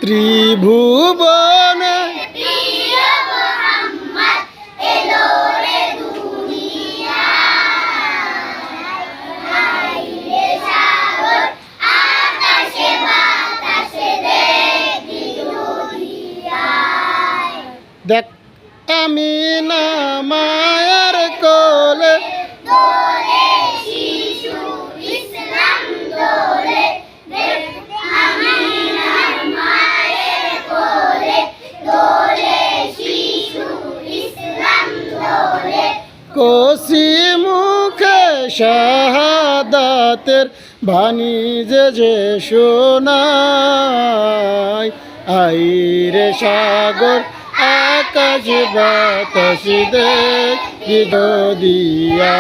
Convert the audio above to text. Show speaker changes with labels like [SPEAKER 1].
[SPEAKER 1] ত্রিভুবনে দেখ আমি না মায়ের কোলে কষি মুখে শাহাদাতের বাণী যে শোনায় আইরে সাগর আকাশ বাতাস দেখি দিয়া